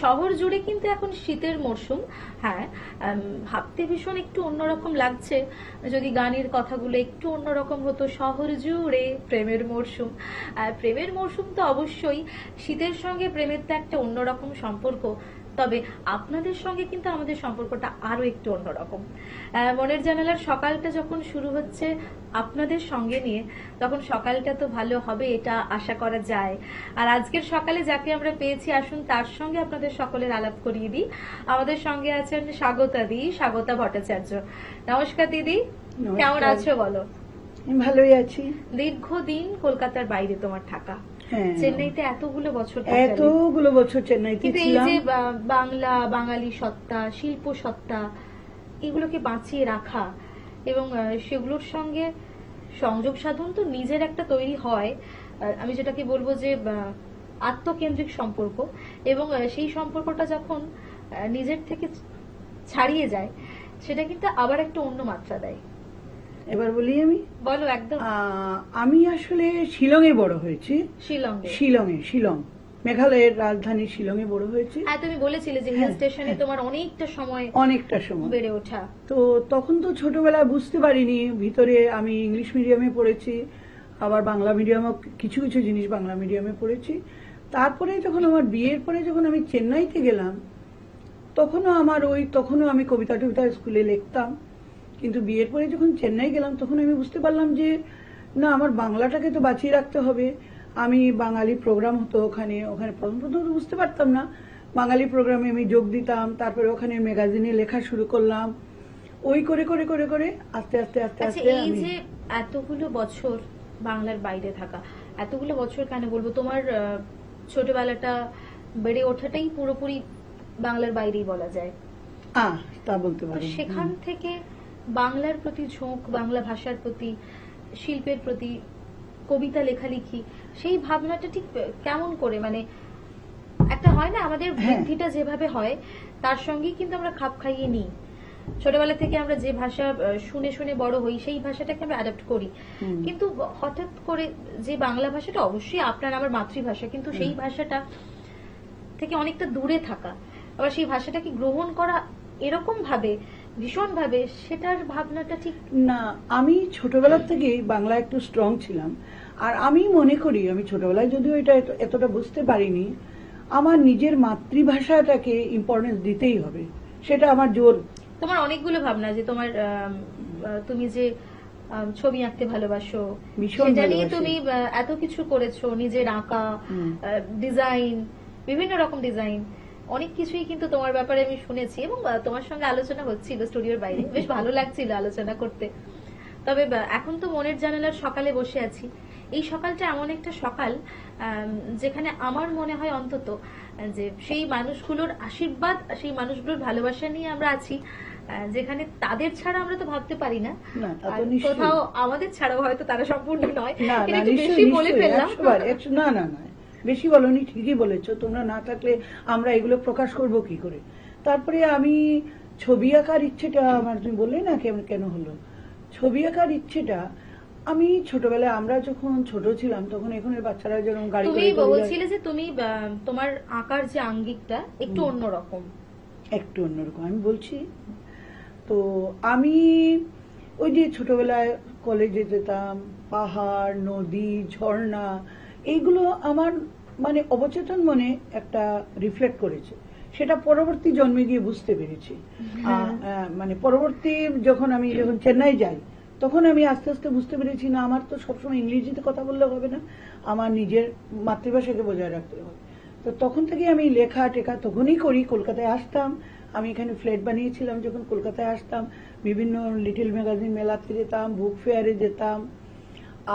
শহর জুড়ে কিন্তু এখন শীতের মরশুম। হ্যাঁ, ভাবতে ভীষণ একটু অন্যরকম লাগছে যদি গানের কথাগুলো একটু অন্যরকম হতো। শহর জুড়ে প্রেমের মরশুম, প্রেমের মরশুম তো অবশ্যই। শীতের সঙ্গে প্রেমের তো একটা অন্যরকম সম্পর্ক। তবে আপনাদের সঙ্গে কিন্তু আমাদের সম্পর্কটা আরো একটু অন্যরকম। মনের জানালার সকালটা যখন শুরু হচ্ছে আপনাদের সঙ্গে নিয়ে, তখন সকালটা তো ভালো হবে এটা আশা করা যায়। আর আজকের সকালে যাকে আমরা পেয়েছি, আসুন তার সঙ্গে আপনাদের সকলের আলাপ করিয়ে দিই। আমাদের সঙ্গে আছেন স্বাগতা দি, স্বাগতা ভট্টাচার্য। নমস্কার দিদি, কেমন আছো বলো? ভালোই আছি। দীর্ঘদিন কলকাতার বাইরে তোমার থাকা, হ্যাঁ, চেন্নাইতে এতগুলো বছর এতগুলো বছর চেন্নাইতে কিন্তু এই ছিলাম। যে বাংলা, বাঙালি সত্তা, শিল্প সত্তা, এগুলোকে বাঁচিয়ে রাখা এবং সেগুলোর সঙ্গে সংযোগ সাধন তো নিজের একটা তৈরি হয়। আমি যেটাকে বলবো যে আত্মকেন্দ্রিক সম্পর্ক, এবং সেই সম্পর্কটা যখন নিজের থেকে ছাড়িয়ে যায়, সেটা কিন্তু আবার একটা অন্য মাত্রা দেয়। এবার বলি আমি, বলো একদম। আমি আসলে শিলংয়ে বড় হয়েছি। শিলং, মেঘালয়ের রাজধানী শিলংয়ে বড় হয়েছি। হ্যাঁ, তুমি বলেছিলে যে হিল স্টেশনে তোমার অনেকটা সময় বেড়ে ওঠা। তো তখন তো ছোটবেলায় বুঝতে পারিনি, ভিতরে আমি ইংলিশ মিডিয়ামে পড়েছি, আবার বাংলা মিডিয়ামও কিছু কিছু জিনিস বাংলা মিডিয়ামে পড়েছি। তারপরে যখন আমার বিয়ের পরে যখন আমি চেন্নাইতে গেলাম, তখনও আমি কবিতা টবিতা স্কুলে লিখতাম। কিন্তু বিয়ের পরে যখন চেন্নাই গেলাম, তখন আমি বুঝতে পারলাম যে না, আমার বাংলাটাকে তো বাঁচিয়ে রাখতে হবে। আমি বাঙালি প্রোগ্রাম হতো ওখানে প্রথম প্রথম তো বুঝতে পারতাম না। বাঙালি প্রোগ্রামে আমি যোগ দিতাম, তারপরে ওখানে ম্যাগাজিনে লেখা শুরু করলাম। ওই করে করে করে করে আস্তে আস্তে আস্তে আস্তে এই যে এতগুলো বছর বাংলার বাইরে থাকা, এতগুলো বছর কেন বলবো, তোমার ছোটবেলাটা, বেড়ে ওঠাটাই পুরোপুরি বাংলার বাইরেই বলা যায়। তা বলতে পারি। সেখান থেকে বাংলার প্রতি ঝোঁক, বাংলা ভাষার প্রতি, শিল্পের প্রতি, কবিতা লেখালেখি, সেই ভাবনাটা ঠিক কেমন করে, মানে একটা হয় না আমাদের বৃদ্ধিটা যেভাবে হয় তার সঙ্গেই কিন্তু আমরা খাপ খাইয়ে নিই। ছোটবেলা থেকে আমরা যে ভাষা শুনে শুনে বড় হই, সেই ভাষাটাকে আমরা অ্যাডাপ্ট করি। কিন্তু হঠাৎ করে যে বাংলা ভাষাটা অবশ্যই আপনার আমার মাতৃভাষা, কিন্তু সেই ভাষাটা থেকে অনেকটা দূরে থাকা, আবার সেই ভাষাটাকে গ্রহণ করা এরকম ভাবে, ভীষণ ভাবে, সেটার ভাবনাটা ঠিক না। আমি ছোটবেলার থেকেই বাংলা একটু স্ট্রং ছিলাম। আর আমি মনে করি, আমি ছোটবেলায় যদিও এটা এতটা বুঝতে পারিনি, আমার নিজের মাতৃভাষাটাকে ইম্পর্টেন্স দিতেই হবে, সেটা আমার জোর। তোমার অনেকগুলো ভাবনা, যে তোমার তুমি যে ছবি আঁকতে ভালোবাসো, সেটা নিয়ে তুমি এত কিছু করেছো, নিজের আঁকা, ডিজাইন, বিভিন্ন রকম ডিজাইন, অনেক কিছুই কিন্তু তোমার ব্যাপারে আমি শুনেছি, এবং তোমার সঙ্গে আলোচনা হচ্ছিল স্টুডিওর বাইরে, বেশ ভালো লাগছিল আলোচনা করতে। তবে এখন তো মনের জানালার সকালে বসে আছি। এই সকালটা এমন একটা সকাল যেখানে আমার মনে হয় অন্তত যে সেই মানুষগুলোর আশীর্বাদ, সেই মানুষগুলোর ভালোবাসা নিয়ে আমরা আছি, যেখানে তাদের ছাড়া আমরা তো ভাবতে পারি না, কোথাও আমাদের ছাড়াও হয়তো তারা সম্পূর্ণ নয়। বেশি বলে ফেললাম। না না না, বেশি বলনি, ঠিকই বলেছো। তোমরা না থাকলে আমরা এগুলো প্রকাশ করব কি করে? তারপরে আমি ছবি আঁকার ইচ্ছেটা আমার, তুমি বললে না কেন হলো ছবি আঁকার ইচ্ছেটা, আমি ছোটবেলায়, আমরা যখন ছোট ছিলাম তখন এখনের বাচ্চারা যেরকম গাড়ি করে, তুমি বলছিলে যে তুমি তোমার আঁকার যে আঙ্গিকটা একটু অন্যরকম। আমি বলছি তো, আমি ওই যে ছোটবেলায় কলেজে যেতাম, পাহাড়, নদী, ঝর্ণা, এইগুলো আমার মানে অবচেতন মনে একটা রিফ্লেক্ট করেছে। সেটা পরবর্তী জন্মে গিয়ে বুঝতে পেরেছি। মানে পরবর্তী যখন চেন্নাই যাই, তখন আমি আস্তে আস্তে বুঝতে পেরেছি, না, আমার তো সবসময় ইংরেজিতে কথা বললে হবে না, আমার নিজের মাতৃভাষাকে বজায় রাখতে হবে। তো তখন থেকে আমি লেখা টেখা তখনই করি। কলকাতায় আসতাম, আমি এখানে ফ্ল্যাট বানিয়েছিলাম, যখন কলকাতায় আসতাম বিভিন্ন লিটল ম্যাগাজিন মেলাতে যেতাম, বুক ফেয়ারে যেতাম।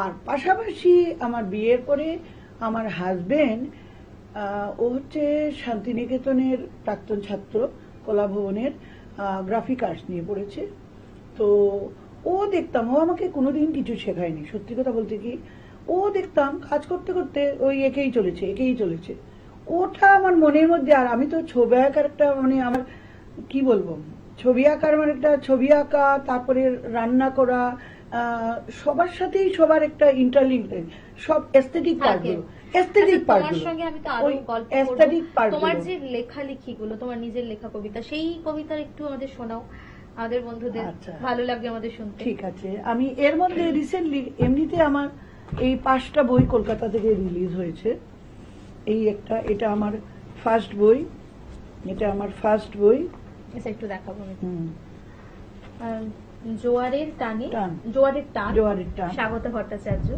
আর পাশাপাশি আমার বিয়ের পরে আমার হাজবেন্ড, ও হচ্ছে শান্তিনিকেতনের প্রাক্তন ছাত্র, কলাভবনের গ্রাফিক আর্টস নিয়ে পড়েছে। তো ও দেখতাম, ও আমাকে কোনোদিন কিছু শেখায়নি, সত্যি কথা বলতে কি। ও দেখতাম কাজ করতে করতে ওই একেই চলেছে। ওটা আমার মনের মধ্যে। আর আমি তো ছবি আঁকার একটা, মানে আমার কি বলবো, ছবি আঁকার মানে একটা ছবি আঁকা, তারপরে রান্না করা, সবার সাথেই সবার একটা ইন্টারলিঙ্ক, সব এস্থেটিক পার্টগুলো, এস্থেটিক আচ্ছা, তোমার পার্টগুলো, সঙ্গে আমি তো আরো ওই গল্প এস্থেটিক করব। পার্টগুলো। তোমার যে লেখালেখি গুলো, তোমার নিজের লেখা কবিতা, সেই কবিতার একটু আমাদের শোনাও, আমাদের বন্ধুদের আচ্ছা। ভালো লাগবে আমাদের শুনতে। ঠিক আছে, আমি এর মধ্যে রিসেন্টলি এমনিতে আমার এই 5টা বই কলকাতা থেকে রিলিজ হয়েছে। এই একটা, এটা আমার ফার্স্ট বই, এটা আমার ফার্স্ট বই। আচ্ছা, একটু দেখাবো আমি। হুম, জোয়ারের টানে, টান। জোয়ারের টান, জোয়ারের টান। স্বাগতা ভট্টাচার্য।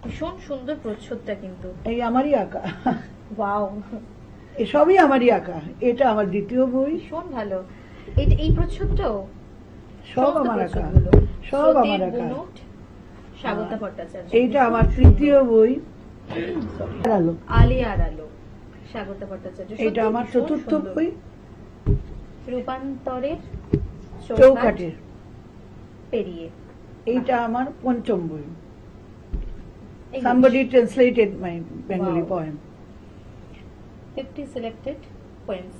ভীষণ সুন্দর প্রচ্ছদটা কিন্তু। এই আমারই আঁকা, ওয়াও, এসবই আমারই আঁকা। এটা আমার দ্বিতীয় বই, ভীষণ ভালো। এই প্রচ্ছদটাও সব সমস্ত আমার আঁকা, প্রচ্ছদগুলো। সব স্রোতের আমার আঁকা। বুনোট, স্বাগতা ভট্টাচার্য। এইটা আমার তৃতীয় বই, আলো। আলিয়ার আলো, স্বাগতা ভট্টাচার্য। এটা সত্যি আমার ভীষণ চতুর্থ সুন্দর। বই, রূপান্তরের চৌকাঠের। পেরিয়ে। এইটা আমার পঞ্চম বই, English. somebody translated my Bengali Wow. poem. 50 selected poems,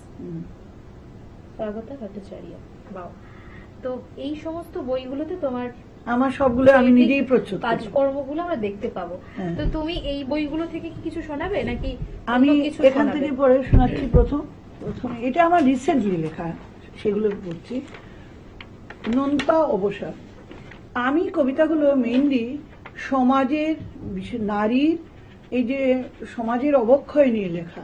Swagata Bhattacharya. বাও। তো এই সমস্ত বইগুলোতে তোমার আমার সবগুলো আমি নিজেই প্রচ্ছদ করি। কাজকর্মগুলো আমরা দেখতে পাবো। হ্যাঁ। তো তুমি এই বইগুলো থেকে কি কিছু শোনাবে নাকি আমি অন্য কিছু এখান শোনাবে? থেকে পড়ে শোনাচ্ছি। প্রথমে এটা আমার রিসেন্টলি লেখা, সেগুলো পড়ছি। নোনতা অবসাদ। আমি কবিতাগুলো মেইনলি সমাজের, বিশেষ নারীর, এই যে সমাজের অবক্ষয় নিয়ে লেখা,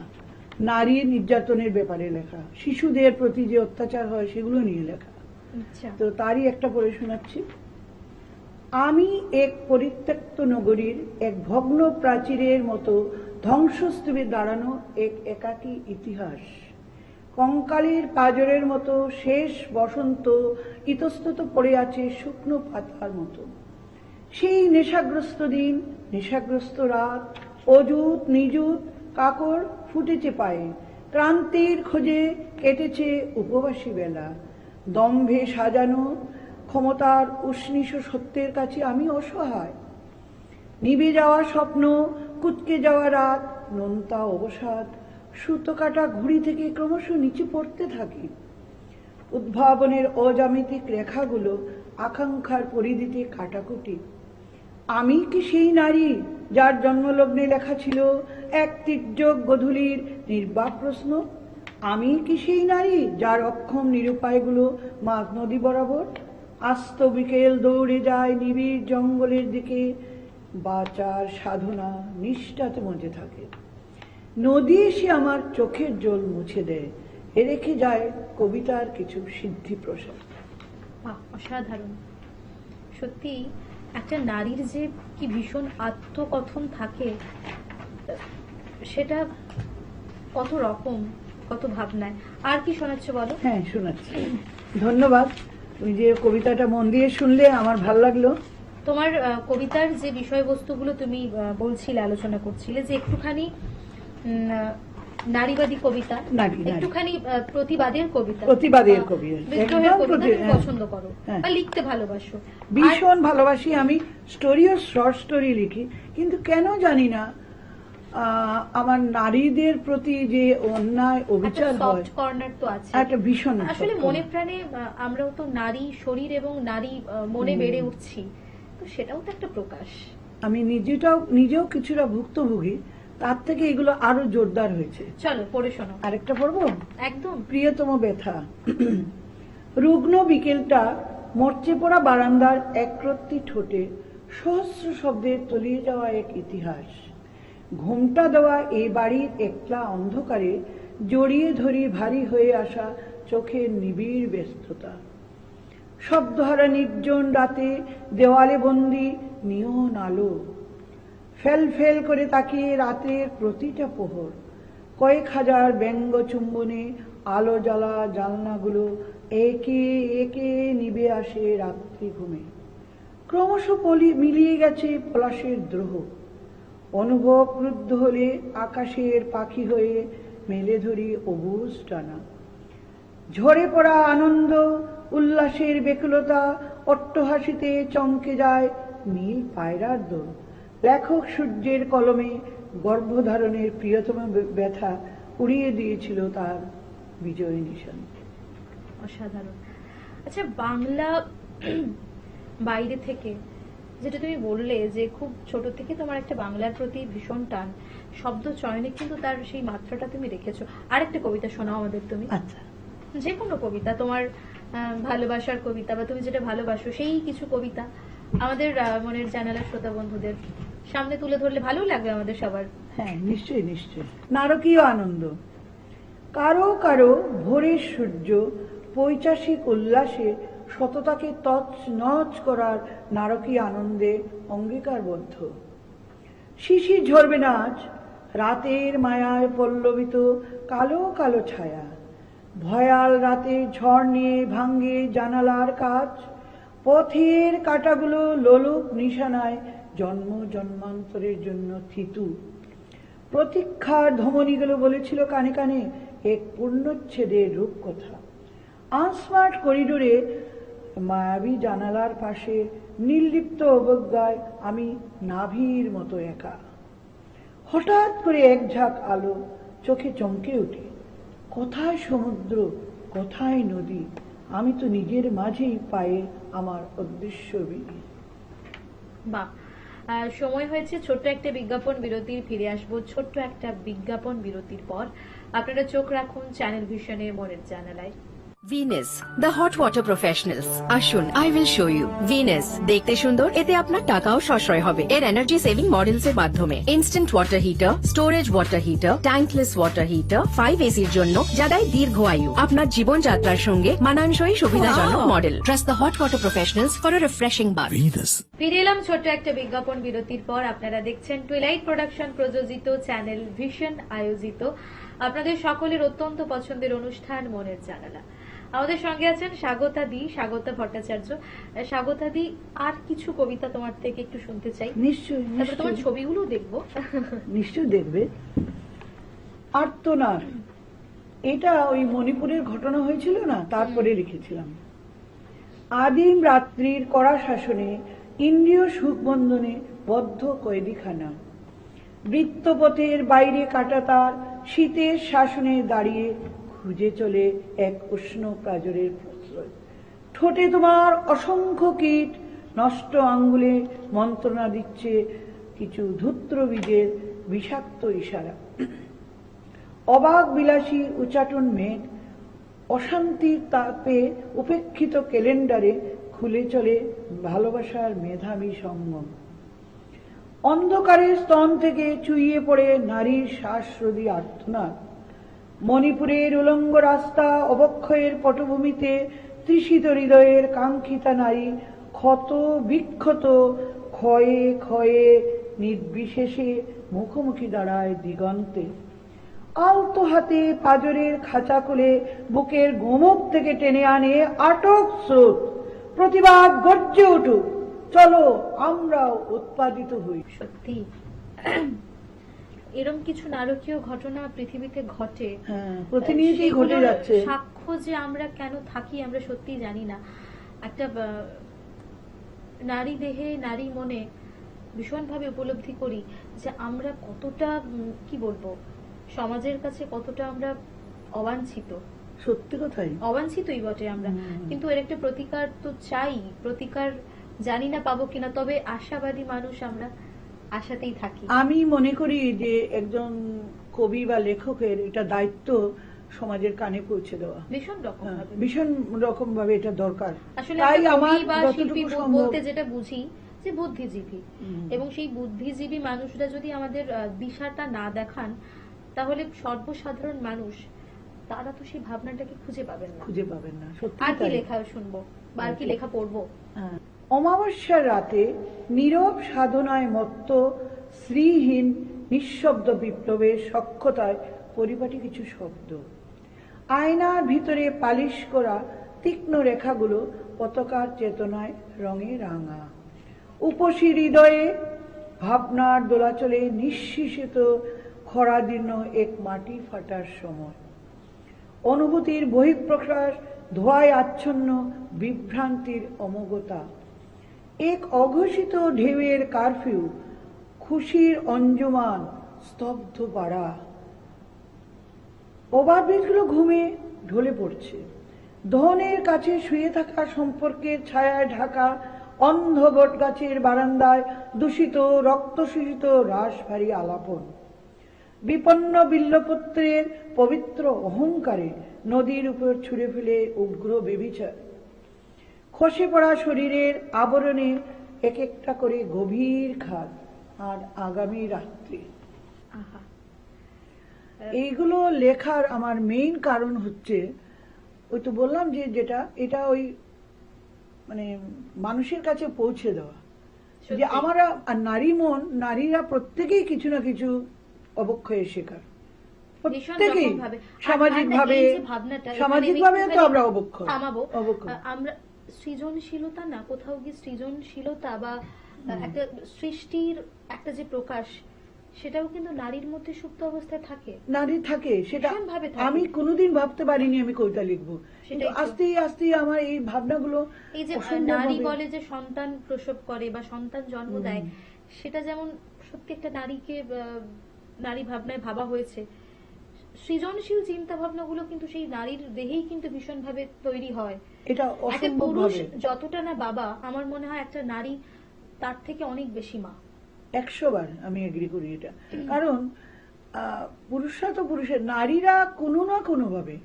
নারীর নির্যাতনের ব্যাপারে লেখা, শিশুদের প্রতি যে অত্যাচার হয় সেগুলো নিয়ে লেখা। আচ্ছা। তো তারই একটা পড়ে শোনাচ্ছি। আমি এক পরিত্যক্ত নগরীর এক ভগ্ন প্রাচীরের মতো ধ্বংসস্তূপে দাঁড়ানো এক একাকী ইতিহাস, কঙ্কালের পাঁজরের মতো শেষ বসন্ত ইতস্তত পড়ে আছে শুকনো পাতার মতো। সেই নেশাগ্রস্ত দিন, নেশাগ্রস্ত রাত, অযুত নিযুত কাকর ফুটেছে পায়ে, ক্রান্তির খোঁজে কেটেছে উপবাসী বেলা। দম্ভে সাজানো ক্ষমতার উষ্ণিষ সত্যের কাছে আমি অসহায়। নিভে যাওয়া স্বপ্ন, কুঁচকে যাওয়া রাত, নোনতা অবসাদ, সুতো কাটা ঘুড়ি থেকে ক্রমশ নিচে পড়তে থাকে। উদ্ভাবনের অজামিতিক রেখাগুলো আকাঙ্ক্ষার পরিধিতে কাটাকুটি। আমি কি সেই নারী যার জন্মলগ্নে লেখা ছিল এক তির্যক গোধূলির নির্বাক প্রশ্ন? আমি কি সেই নারী যার অক্ষম নিরুপায়গুলো মাঝ নদী বরাবর? আস্ত বিকেল দৌড়ে যায় নিবিড় জঙ্গলের দিকে, বাঁচার সাধনা নিষ্ঠাতে মজে থাকে। নদী এসে আমার চোখের জল মুছে দেয়, এ রেখে যায় কবিতার কিছু সিদ্ধি প্রসাদ। বাহ, অসাধারণ। সত্যি একটা নারীর যে কি ভীষণ আত্মকথন থাকে, সেটা কত রকম, কত ভাবনায়। আর কি শোনাচ্ছ বলো? হ্যাঁ, শোনাচ্ছি। ধন্যবাদ, তুমি যে কবিতাটা মন দিয়ে শুনলে, আমার ভালো লাগলো। তোমার কবিতার যে বিষয়বস্তুগুলো তুমি বলছিলে, আলোচনা করছিলে, যে একটুখানি নারীবাদী কবিতা, নারী। একটুখানি প্রতিবাদের কবিতা, প্রতিবাদের কবিতা, বিদ্রোহের একদম কবিতা তুমি হ্যাঁ। পছন্দ করো হ্যাঁ। বা লিখতে ভালোবাসো। ভীষণ ভালোবাসি আমি। স্টোরিও শর্ট স্টোরি লিখি, কিন্তু কেন জানি না আমার নারীদের প্রতি যে অন্যায় অবিচার হয়, সফট কর্নার তো আছে একটা ভীষণ আসলে soft মনে corner। প্রাণে। আমরাও তো নারী শরীর এবং নারী মনে বেড়ে উঠছি, তো সেটাও তো একটা প্রকাশ। আমি নিজেও কিছুটা ভুক্তভোগী, তার থেকে এগুলো আরো জোরদার হয়েছে। চলো পড়ে শোনো। আরেকটা পড়বো। একদম। প্রিয়তম ব্যথা। রুগ্ন বিকেলটা মরচে পড়া বারান্দার একরত্তি ঠোঁটে সহস্র শব্দে তলিয়ে যাওয়া এক ইতিহাস। ঘোমটা দেওয়া এই বাড়ির একলা অন্ধকারে জড়িয়ে ধরি ভারী হয়ে আসা চোখের নিবিড় ব্যস্ততা। শব্দহারা নির্জন রাতে দেওয়ালে বন্দি নিয়ন আলো, ফেল ফেল করে তাকিয়ে রাতের প্রতিটা প্রহর। কয়েক হাজার ব্যঙ্গ চুম্বনে আলো জ্বালা জানলাগুলো একে একে নিভে আসে রাত্রি ঘুমে। ক্রমশ মিলিয়ে গেছে পলাশের দ্রোহ। অনুভব ক্রুদ্ধ হলে আকাশের পাখি হয়ে মেলে ধরি অবুজ টানা। ঝরে পড়া আনন্দ উল্লাসের বেকুলতা অট্টহাসিতে চমকে যায় নীল পায়রার দোল। লেখক সূর্যের কলমে গর্ভধারণের প্রিয়তম ব্যথা উড়িয়ে দিয়েছিল তার বিজয় নিশান। অসাধারণ। আচ্ছা, বাংলা বাইরে থেকে যেটা তুমি বললে যে খুব ছোট থেকে তোমার একটা বাংলার প্রতি ভীষণ টান, শব্দ চয়নে কিন্তু তার সেই মাত্রাটা তুমি রেখেছো। আরেকটা কবিতা শোনাও আমাদের তুমি, আচ্ছা, যে কোনো কবিতা, তোমার ভালোবাসার কবিতা বা তুমি যেটা ভালোবাসো সেই কিছু কবিতা আমাদের মনের জানালার শ্রোতা বন্ধুদের সামনে তুলে ধরলে ভালো লাগবে আমাদের সবার। হ্যাঁ, নিশ্চয়ই নিশ্চয়ই। নারকীয় আনন্দ। কারো কারো ভোরের সূর্য পৈশাচিক উল্লাসে সততাকে তছনছ করার নারকীয় আনন্দে অঙ্গীকারবদ্ধ। শিশির ঝরবে না আজ, রাতের মায়ায় পল্লবিত কালো কালো ছায়া। ভয়াল রাতে ঝড় নিয়ে ভাঙ্গে জানালার কাচ, পথের কাঁটাগুলো লোলুপ নিশানায় জন্ম জন্মান্তরের জন্য থিতু। প্রতীক্ষার ধমনীগুলো বলেছিল কানে কানে এক পূর্ণচ্ছেদের রূপকথা। আনস্মার্ট করিডোরে মায়াবী জানালার পাশে নির্লিপ্ত অবজ্ঞায় আমি নাভির মতো একা। হঠাৎ করে এক ঝাঁক আলো চোখে চমকে ওঠে। কোথায় সমুদ্র, কোথায় নদী, আমি তো নিজের মাঝেই পায়ে আমার অদৃশ্য বিড়ি। বাহ, সময় হয়েছে ছোট্ট একটা বিজ্ঞাপন বিরতির, ফিরে আসবো ছোট্ট একটা বিজ্ঞাপন বিরতির পর। আপনারা চোখ রাখুন চ্যানেল ভিশনের মনের জানালায়। Venus the hot water professionals, আসুন I will show you. Venus দেখতে সুন্দর, এতে আপনার টাকাও সাশ্রয় হবে এর এনার্জি সেভিং মডেলস এর মাধ্যমে। Instant water heater, storage water heater, tankless water heater, 5 এসির জন্য যা দেয় দীর্ঘ আয়ু। আপনার জীবনযাত্রার সঙ্গে মানানসই সুবিধাজনক model. Trust the hot water professionals for a refreshing bath. ফিরে এলাম ছোট্ট একটা বিজ্ঞাপন বিরতির পর। আপনারা দেখছেন টুইলাইট প্রোডাকশন প্রযোজিত, চ্যানেল ভিশন আয়োজিত আপনাদের সকলের অত্যন্ত পছন্দের অনুষ্ঠান মনের জানালা। আমাদের সঙ্গে আছেন স্বাগতা দি, স্বাগতা ভট্টাচার্য। স্বাগতা দি, আর কিছু কবিতা তোমার থেকে একটু শুনতে চাই। নিশ্চয়ই তারপরে তোমার নিশ্চয়ই ছবিগুলো দেখবো। নিশ্চয়ই দেখবে। আর্তনাদ, এটা ওই মণিপুরের ঘটনা হয়েছিল না, তারপরে লিখেছিলাম। আদিম রাত্রির কড়া শাসনে ইন্দ্রিয় সুখবন্ধনে বদ্ধ কয়েদিখানা। বৃত্তপথের বাইরে কাটা তার শীতের শাসনে দাঁড়িয়ে খুঁজে চলে এক উষ্ণ প্রাজরের প্রশ্রয়। ঠোঁটে তোমার অসংখ্য কীট নষ্ট আঙ্গুলে মন্ত্রণা দিচ্ছে কিছু ধূত্র বীজের বিষাক্ত ইশারা। অবাক বিলাসী উচাটন মেঘ অশান্তির তাপে উপেক্ষিত ক্যালেন্ডারে খুলে চলে ভালোবাসার মেধাবী সঙ্গম। অন্ধকারের স্তন থেকে চুইয়ে পড়ে নারীর শ্বাসরোধী আর্তনাদ। মণিপুরের উলঙ্গ রাস্তা অবক্ষয়ের পটভূমিতে তৃষিত হৃদয়ের কাঙ্ক্ষিতা নারী ক্ষত বিক্ষত ক্ষয়ে ক্ষয়ে নির্বিশেষে মুখোমুখি দাঁড়ায় দিগন্তে। আলতো হাতে পাজরের খাঁচা খুলে বুকের গোমক থেকে টেনে আনে আটক স্রোত। প্রতিবাদ গর্জে উঠুক, চলো আমরাও উৎপাদিত হই। সত্যি এরকম কিছু নারকীয় ঘটনা পৃথিবীতে ঘটে, প্রতিনিয়তই ঘটে সেগুলোর যাচ্ছে। সাক্ষ্য যে আমরা কেন থাকি আমরা সত্যি জানি না। একটা নারী দেহে নারী মনে ভীষণভাবে উপলব্ধি করি যে আমরা কতটা কি বলবো, সমাজের কাছে কতটা আমরা অবাঞ্ছিত। সত্যি কথাই, অবাঞ্ছিতই বটে আমরা, কিন্তু এর একটা প্রতিকার তো চাই। প্রতিকার জানি না পাবো কিনা, তবে আশাবাদী মানুষ আমরা, আশাতেই থাকি। আমি মনে করি যে একজন কবি বা লেখকের এটা দায়িত্ব সমাজের কানে পৌঁছে দেওয়া। ভীষণ রকম ভাবে, ভীষণ রকম ভাবে এটা দরকার। আসলে তাই একটা আমার কবি বা শিল্পী যতটুকু সম্ভব, বলতে যেটা বুঝি যে বুদ্ধিজীবী, এবং সেই বুদ্ধিজীবী মানুষরা যদি আমাদের দিশাটা না দেখান, তাহলে সর্বসাধারণ মানুষ তারা তো সেই ভাবনাটাকে খুঁজে পাবেন না। খুঁজে পাবেন না। সত্যি আর কি তাই। লেখা শুনবো বা আর কি লেখা পড়বো? অমাবস্যার রাতে নীরব সাধনায় মত্ত শ্রীহীন নিঃশব্দ বিপ্লবের সক্ষতায় পরিপাটি কিছু শব্দ। আয়নার ভিতরে পালিশ করা তীক্ষ্ণ রেখাগুলো পতাকার চেতনায় রঙে রাঙা। উপসী হৃদয়ে ভাবনার দোলাচলে নিঃশেষিত খরাদীর্ণ এক মাটি ফাটার সময়। অনুভূতির বহিঃপ্রকাশ ধোঁয়ায় আচ্ছন্ন বিভ্রান্তির অমোঘতা। এক অঘোষিত ঢেউয়ের কারফিউ, খুশির অঞ্জমান, স্তব্ধ পাড়া। ওভারব্রিজগুলো ঘুমে ঢলে পড়ছে। ধনের কাছে শুয়ে থাকা সম্পর্কের ছায়ায় ঢাকা অন্ধ বট গাছের বারান্দায় দূষিত রক্তশোষিত রাশভারী আলাপন, বিপন্ন বিল্লপত্রের পবিত্র অহংকারে নদীর উপর ছুঁড়ে ফেলে উগ্র বেবিচার, খসে পড়া শরীরের আবরণে এক একটা করে গভীর খাদ আর আগামী রাত্রি। আহা, এইগুলো লেখার আমার মেইন কারণ হচ্ছে ওই তো বললাম যে যেটা এটা ওই মানে মানুষের কাছে পৌঁছে দেওয়া যে সত্যি। আমরা আর নারী মন, নারীরা প্রত্যেকেই কিছু না কিছু অবক্ষয়ের শিকার, ভীষণ প্রত্যেকেই রকমভাবে। আর সামাজিকভাবে, এই যে ভাবনাটা, এখানে সামাজিকভাবে তো একটুখানি আমরা অবক্ষয় থামাবো। অবক্ষয়। আমরা সৃজনশীলতা না, কোথাও গিয়ে সৃজনশীলতা বা একটা সৃষ্টির একটা যে প্রকাশ, সেটাও কিন্তু নারীর মধ্যে সুপ্ত অবস্থায় থাকে। নারী থাকে, সেটা ভীষণভাবে থাকে। আমি কোনোদিন ভাবতে পারিনি আমি কবিতা লিখবো, কিন্তু সেটাই তো। আস্তে আস্তে আমার এই ভাবনাগুলো এই যে অসম্ভবভাবে- নারী বলে যে সন্তান প্রসব করে বা সন্তান জন্ম দেয়, সেটা যেমন সত্যি একটা নারীকে নারী ভাবনায় ভাবা হয়েছে, সৃজনশীল চিন্তা ভাবনাগুলো কিন্তু সেই নারীর দেহেই কিন্তু ভীষণভাবে তৈরি হয়। এটা একটা পুরুষ অসম্ভবভাবে যতটা না বাবা, আমার মনে হয় একটা নারী তার থেকে অনেক বেশি মা। 100 বার আমি এগ্রি করি এটা, কারণ পুরুষরা তো পুরুষের, নারীরা কোনো না কোনো ভাবে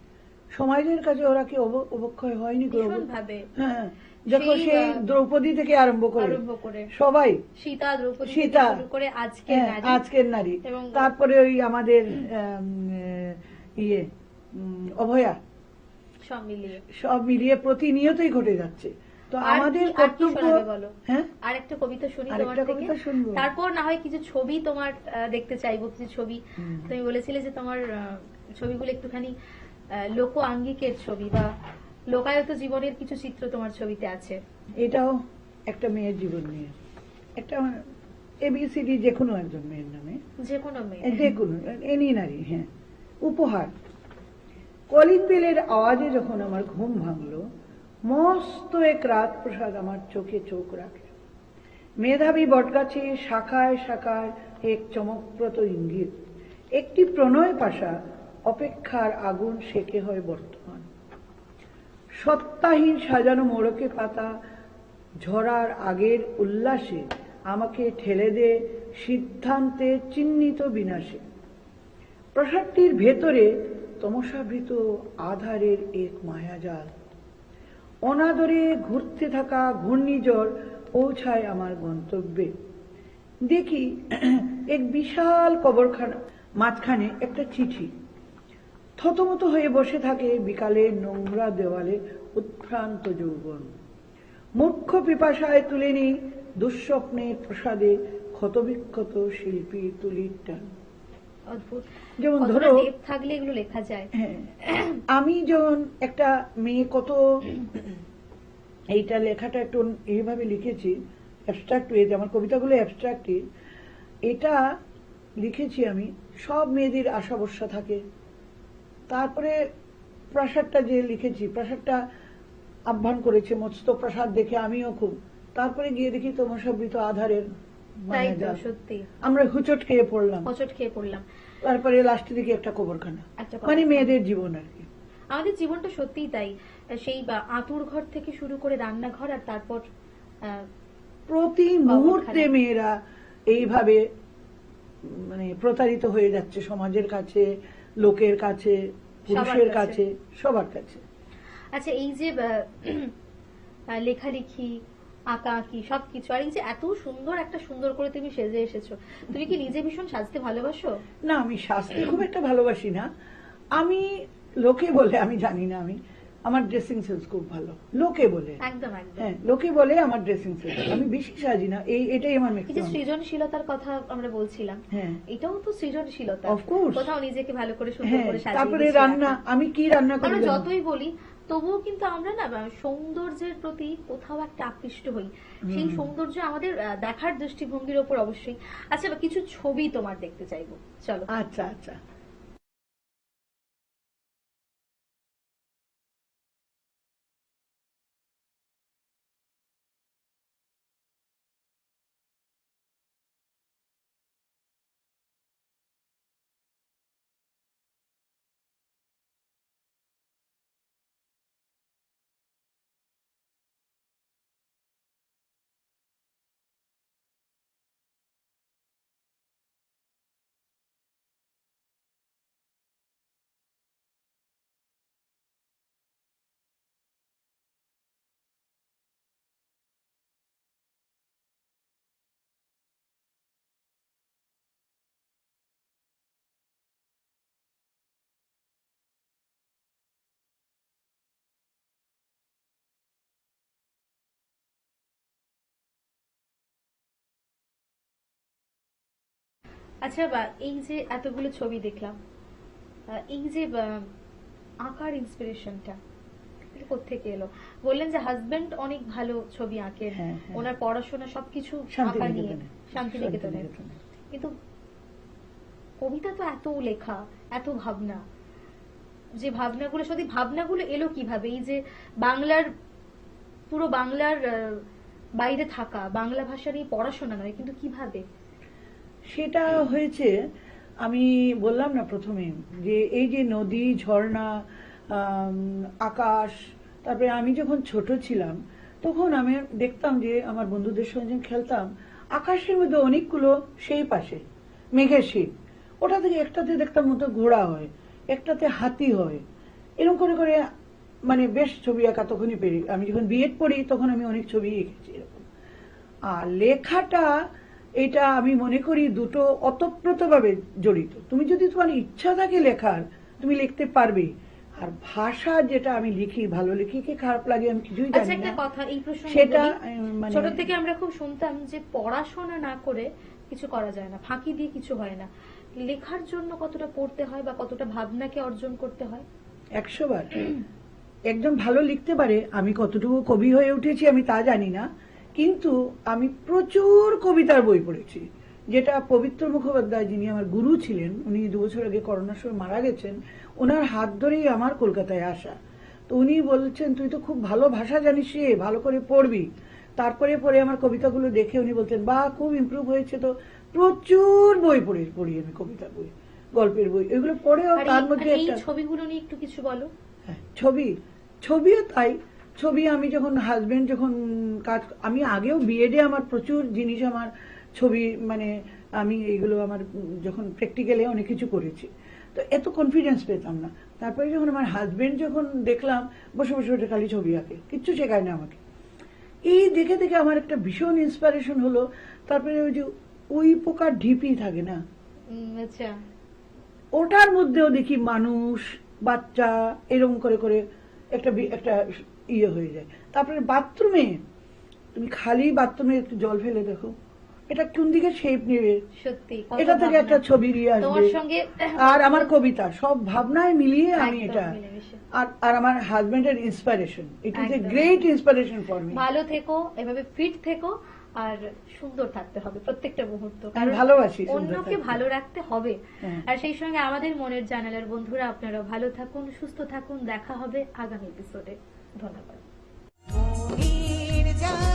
সমাজের কাছে ওরা কি অবক্ষয় হয়নি গো? ভীষণভাবে। হ্যাঁ, দেখো সেই, সেই দ্রৌপদী থেকে আরম্ভ করে সবাই, সবাই, সীতা, দ্রৌপদী থেকে সীতা, শুরু করে আজকের হ্যাঁ, নারী, আজকের নারী, এবং তারপরে ওই আমাদের অভয়া, সব মিলিয়ে। সব মিলিয়ে প্রতিনিয়তই ঘটে যাচ্ছে। তো আর আমাদের কি- আর কি কর্তব্য, শোনাবে বলো? হ্যাঁ, আর একটা কবিতা শুনি তোমার আরেকটা থেকে, কবিতা শুনবো। তারপর না হয় কিছু ছবি তোমার দেখতে চাইবো, কিছু ছবি। তুমি বলেছিলে যে তোমার ছবিগুলো একটুখানি লোক আঙ্গিকের ছবি বা লোকায়ত জীবনের কিছু চিত্র তোমার ছবিতে আছে। এটাও একটা মেয়ের জীবন নিয়ে, একটা এবিসিডি যে কোনো একজন মেয়ের নামে, যে কোনো মেয়ে। যে কোনো এনি নারী, হ্যাঁ। উপহার। কলিং বেলের আওয়াজে যখন আমার ঘুম ভাঙলো, মস্ত এক রাত প্রসাদ আমার চোখে চোখ রাখে। মেধাবী বটগাছে শাখায় শাখায় এক চমকপ্রদ ইঙ্গিত, একটি প্রণয় পাশা, অপেক্ষার আগুন সেকে হয় বর্তমান। সত্তাহীন সাজানো মোড়কে পাতা ঝরার আগের উল্লাসে আমাকে ঠেলে দে সিদ্ধান্তে চিহ্নিত বিনাশে। প্রাসাদটির ভেতরে তমসাবৃত আধারের এক মায়াজাল, অনাদরে ঘুরতে থাকা ঘূর্ণিঝড় পৌঁছায় আমার গন্তব্যে। দেখি এক বিশাল কবরখানা মাঝখানে একটা চিঠি, থতমত হয়ে বসে থাকে বিকালে নোংরা দেওয়ালে উৎভ্রান্ত যৌবন। মূর্খ পিপাসায় তুলে নেই দুঃস্বপ্নের প্রসাদে ক্ষতবিক্ষত শিল্পীর তুলির টান। অদ্ভুত। যেমন কতটা ধরো, depth থাকলে এগুলো লেখা যায়। হ্যাঁ, আমি যখন একটা মেয়ে কত এইটা লেখাটা একটু এইভাবে লিখেছি অ্যাবস্ট্রাক্ট ওয়েতে, আমার কবিতাগুলো অ্যাবস্ট্রাক্টই, এটা লিখেছি আমি। সব মেয়েদের আশা ভরসা থাকে। তারপরে প্রাসাদটা যে লিখেছি, প্রাসাদটা আহ্বান করেছে মস্ত প্রাসাদ দেখে আমিও খুব, তারপরে গিয়ে দেখি তমসাবৃত আধারের তাই তো, মায়াজাল। সত্যি আমরা হুচট খেয়ে পড়লাম। কচট খেয়ে পড়লাম। তারপরে লাস্টের দিকে একটা কবরখানা, একটা মানে কবরখানা। মেয়েদের জীবন আর কি। আমাদের জীবনটা সত্যিই তাই, সেই আঁতুর ঘর থেকে শুরু করে রান্নাঘর, আর তারপর প্রতি মুহূর্তে মেয়েরা এইভাবে মানে প্রতারিত হয়ে যাচ্ছে সমাজের কাছে, লোকের কাছে, পুরুষের কাছে, সবার কাছে। আচ্ছা, এই যে লেখালেখি, আঁকা আঁকি সবকিছু, আর এই যে এত সুন্দর একটা সুন্দর করে তুমি সেজে এসেছো, তুমি কি নিজে ভীষণ সাজতে ভালোবাসো? না, আমি শাস্তি খুব একটা ভালোবাসি না। আমি লোকে বলে, আমি জানি না, আমি আমার ড্রেসিং সেন্স খুব ভালো, লোকে বলে। একদম একদম। হ্যাঁ, লোকে বলে আমার ড্রেসিং সেন্স, আমি বেশি সাজি না, এটাই আমার এই যে ম্যাক্সিমাম। সৃজনশীলতার কথা আমরা বলছিলাম, হ্যাঁ, এটাও তো সৃজনশীলতা। Of course. কোথাও নিজেকে ভালো করে সুন্দর হ্যাঁ, করে সাজিয়ে তারপরে গুছিয়ে রান্না, রাখা। আমি কি রান্না করি আমরা জানো? যতই বলি তবুও কিন্তু আমরা না সৌন্দর্যের প্রতি কোথাও একটা আকৃষ্ট হই। সেই সৌন্দর্য আমাদের দেখার দৃষ্টিভঙ্গির ওপর অবশ্যই। আচ্ছা, কিছু ছবি তোমার দেখতে চাইবো, চলো। আচ্ছা আচ্ছা। আচ্ছা, এই যে এতগুলো ছবি দেখলাম, এই যে আঁকার ইন্সপিরেশনটা কোত্থেকে এলো? বললেন যে হাজবেন্ড অনেক ভালো ছবি আঁকেন, হ্যাঁ, হ্যাঁ। ওনার পড়াশোনা সবকিছু আঁকা নিয়ে, শান্তিনিকেতনে। শান্তিনিকেতনে। শান্তিনিকেতনে। কিন্তু কবিতা তো এত লেখা, এত ভাবনা, যে ভাবনাগুলো সত্যি ভাবনাগুলো এলো কিভাবে? এই যে বাংলার, পুরো বাংলার বাইরে থাকা, বাংলা ভাষা নিয়ে পড়াশোনা নয়, কিন্তু কিভাবে? সেটা হয়েছে, আমি বললাম না প্রথমে যে এই যে নদী, ঝর্ণা, আকাশ, তারপরে আমি যখন ছোট ছিলাম তখন আমি দেখতাম যে আমার বন্ধুদের সঙ্গে খেলতাম, আকাশের মধ্যে অনেকগুলো সেই পাশে মেঘের শীত, ওটা থেকে একটাতে দেখতাম মতো ঘোড়া হয়, একটাতে হাতি হয়, এরকম করে করে মানে বেশ ছবি আঁকা তখনই পেরি। আমি যখন বিএড পড়ি তখন আমি অনেক ছবি এঁকেছি এরকম। আর লেখাটা, এটা আমি মনে করি দুটো ওতপ্রোতভাবে জড়িত। তুমি যদি তোমার ইচ্ছা থাকে লেখার, তুমি লিখতে পারবে। আর ভাষা যেটা আমি লিখি, ভালো লিখি কি খারাপ লাগে আমি কিছুই আচ্ছা, জানি একটা না। কথা এই প্রসঙ্গে সেটা বলি। মানে ছোট থেকে আমরা খুব শুনতাম যে পড়াশোনা না করে কিছু করা যায় না, ফাঁকি দিয়ে কিছু হয় না। লেখার জন্য কতটা পড়তে হয় বা কতটা ভাবনাকে অর্জন করতে হয়? 100 বার। একজন ভালো লিখতে পারে, আমি কতটুকু কবি হয়ে উঠেছি আমি তা জানি না, কিন্তু আমি প্রচুর কবিতার বই পড়েছি। যেটা পবিত্র মুখোপাধ্যায়, যিনি আমার গুরু ছিলেন, উনি 2 বছর আগে করোনার সময় মারা গেছেন, ওনার হাত ধরেই আমার কলকাতায় আসা। তো উনি বলছেন তুই তো খুব ভালো ভাষা জানিস রে, ভালো করে পড়বি। তারপরে পরে আমার কবিতাগুলো দেখে উনি বলতেন বাহ খুব ইমপ্রুভ হয়েছে। তো প্রচুর বই পড়ি আমি, কবিতার বই, গল্পের বই, এগুলো পড়েও আর তার মধ্যে এই একটা ছবিগুলো নিয়ে একটু কিছু বলো। হ্যাঁ, ছবিও তাই। ছবি আমি যখন হাজবেন্ড যখন আমি আগেও বিএডে আমার প্রচুর জিনিস, আমার ছবি মানে আমি এইগুলো আমার যখন প্র্যাকটিক্যালে অনেক কিছু করেছি, তো এত কনফিডেন্স পেতাম না। তারপরে যখন আমার হাজবেন্ড যখন দেখলাম বসে বসে ওটা খালি ছবি আঁকে, কিচ্ছু শেখায় না আমাকে, এই দেখে দেখে আমার একটা ভীষণ ইন্সপিরেশন হলো। তারপরে ওই যে ওই পোকার ঢিপি থাকে না, আচ্ছা, ওটার মধ্যেও দেখি মানুষ, বাচ্চা, এরকম করে করে একটা একটা ইয়ে হয়ে যায়। তারপরে বাথরুমে, তুমি খালি বাথরুমে একটু জল ফেলে দেখো, এটা কোন দিকে শেপ নেবে, সত্যি কত এটা থেকে ভাবনা। একটা ছবি নিয়ে আসবে। তোমার সঙ্গে আর আমার কবিতা, সব ভাবনায় মিলিয়ে আমি একদম এটা, মিলেমিশে। আর আমার হাজবেন্ডের ইন্সপিরেশন, ইট ইজ এ একদম। Great inspiration for me. ভালো থেকো, এভাবে ফিট থেকো, আর সুন্দর থাকতে হবে প্রত্যেকটা মুহূর্ত, আমি ভালোবাসি সুন্দর অন্যকে থাকতে। ভালো রাখতে হবে। হ্যাঁ। আর সেই সঙ্গে আমাদের মনের জানালার বন্ধুরা, আপনারা ভালো থাকুন, সুস্থ থাকুন, দেখা হবে আগামী এপিসোডে। ধন্যবাদ। মনের জানালা।